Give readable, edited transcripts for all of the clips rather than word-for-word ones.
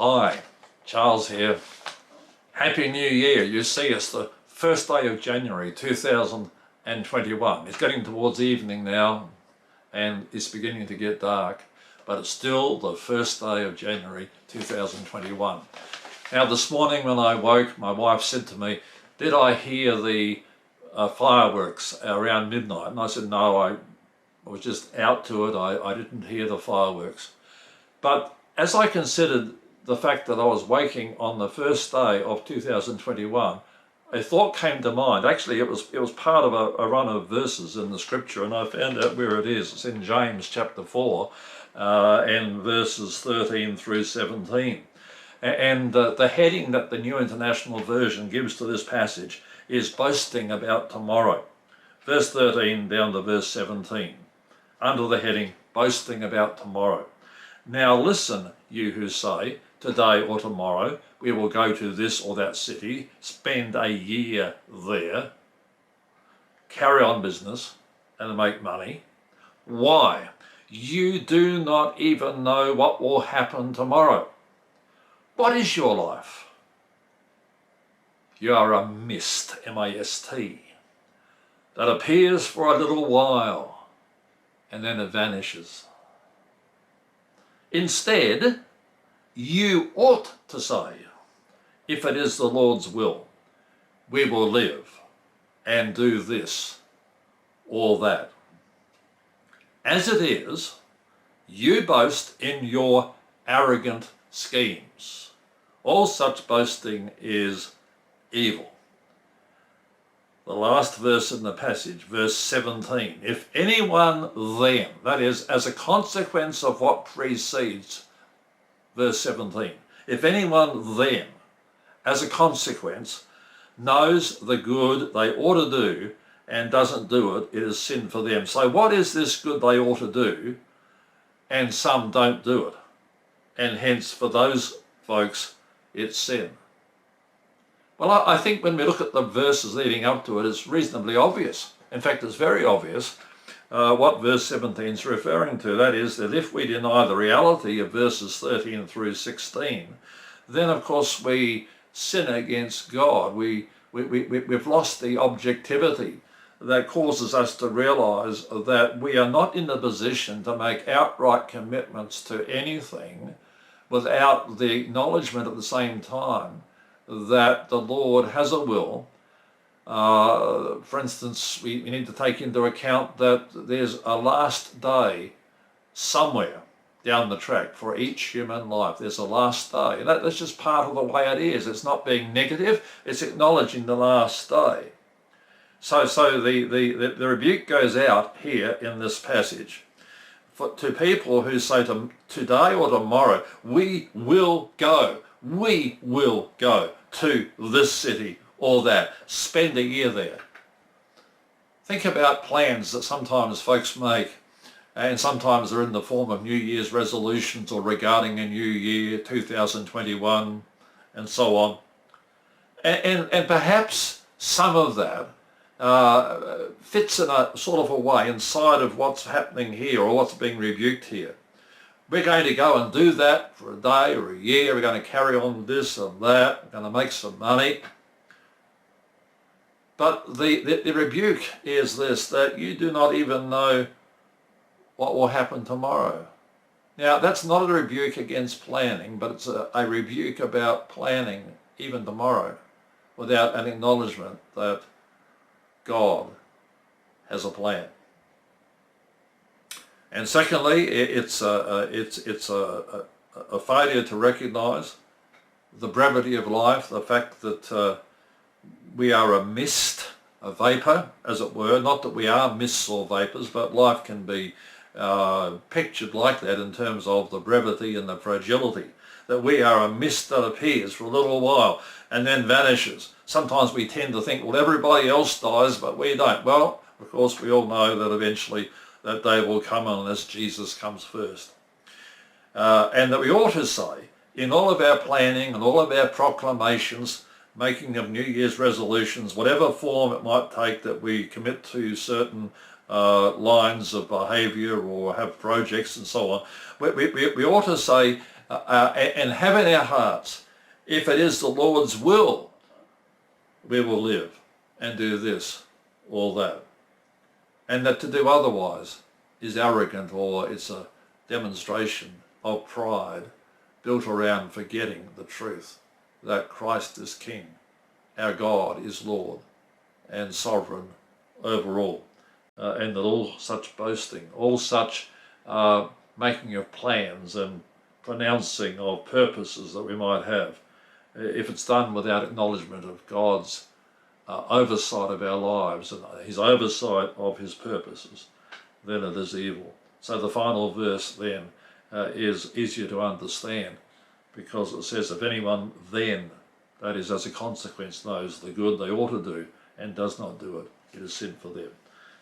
Hi, Charles here. Happy New Year. You see, it's the first day of January 2021. It's getting towards evening now and it's beginning to get dark, but it's still the first day of January 2021. Now this morning when I woke, my wife said to me, did I hear the fireworks around midnight? And I said, no, I was just out to it. I didn't hear the fireworks. But as I considered the fact that I was waking on the first day of 2021, a thought came to mind. Actually, it was part of a run of verses in the scripture, and I found out where it is. It's in James chapter 4 and verses 13 through 17. And the heading that the New International Version gives to this passage is boasting about tomorrow. Verse 13 down to verse 17, under the heading boasting about tomorrow. Now listen, you who say, today or tomorrow we will go to this or that city, spend a year there, carry on business and make money. Why? You do not even know what will happen tomorrow. What is your life? You are a mist, M-I-S-T, that appears for a little while and then it vanishes. Instead, you ought to say, if it is the Lord's will, we will live and do this or that. As it is, you boast in your arrogant schemes. All such boasting is evil. The last verse in the passage, verse 17, if anyone then, that is, as a consequence of what precedes verse 17, if anyone then, as a consequence, knows the good they ought to do and doesn't do it, it is sin for them. So what is this good they ought to do and some don't do it? And hence for those folks, it's sin. Well, I think when we look at the verses leading up to it, it's reasonably obvious. In fact, it's very obvious what verse 17 is referring to. That is that if we deny the reality of verses 13 through 16, then of course we sin against God. We've lost the objectivity that causes us to realize that we are not in a position to make outright commitments to anything without the acknowledgement at the same time that the Lord has a will. For instance, we need to take into account that there's a last day somewhere down the track for each human life. There's a last day. And that's just part of the way it is. It's not being negative, it's acknowledging the last day. So the rebuke goes out here in this passage to people who say today or tomorrow, we will go to this city or that, spend a year there. Think about plans that sometimes folks make, and sometimes they're in the form of New Year's resolutions or regarding a new year, 2021, and so on. And perhaps some of that fits in a sort of a way inside of what's happening here or what's being rebuked here. We're going to go and do that for a day or a year. We're going to carry on this and that. We're going to make some money. But the rebuke is this, that you do not even know what will happen tomorrow. Now, that's not a rebuke against planning, but it's a rebuke about planning even tomorrow without an acknowledgement that God has a plan. And secondly, it's a failure to recognise the brevity of life, the fact that we are a mist, a vapour, as it were. Not that we are mists or vapours, but life can be pictured like that in terms of the brevity and the fragility. That we are a mist that appears for a little while and then vanishes. Sometimes we tend to think, well, everybody else dies, but we don't. Well, of course, we all know that eventually that day will come unless Jesus comes first. And that we ought to say, in all of our planning and all of our proclamations, making of New Year's resolutions, whatever form it might take, that we commit to certain lines of behaviour or have projects and so on, we ought to say, and have in our hearts, if it is the Lord's will, we will live and do this or that. And that to do otherwise is arrogant, or it's a demonstration of pride built around forgetting the truth that Christ is King, our God is Lord and sovereign over all, and that all such boasting, all such making of plans and pronouncing of purposes that we might have, if it's done without acknowledgement of God's oversight of our lives and his oversight of his purposes, then it is evil. So the final verse then is easier to understand, because it says, if anyone then, that is as a consequence, knows the good they ought to do and does not do it, it is sin for them.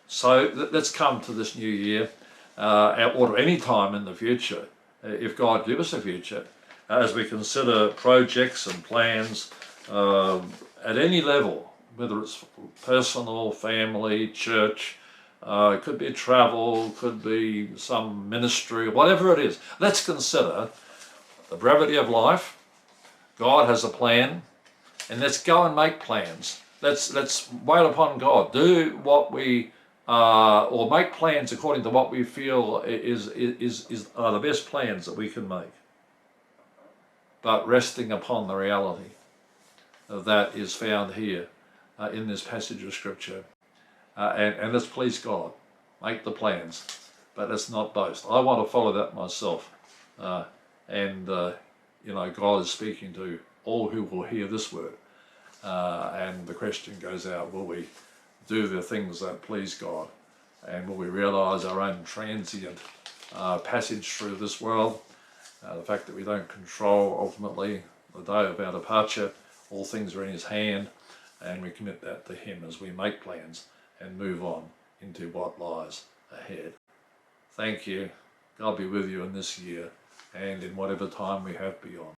So let's come to this new year, or to any time in the future, if God give us a future, as we consider projects and plans at any level, whether it's personal, family, church, it could be travel, could be some ministry, whatever it is. Let's consider the brevity of life. God has a plan, and let's go and make plans. Let's wait upon God. Do what we or make plans according to what we feel are the best plans that we can make, but resting upon the reality that is found here in this passage of Scripture. And let's please God, make the plans, but let's not boast. I want to follow that myself. You know, God is speaking to all who will hear this word. And the question goes out, will we do the things that please God? And will we realize our own transient passage through this world? The fact that we don't control ultimately the day of our departure. All things are in his hand, and we commit that to him as we make plans and move on into what lies ahead. Thank you. God be with you in this year and in whatever time we have beyond.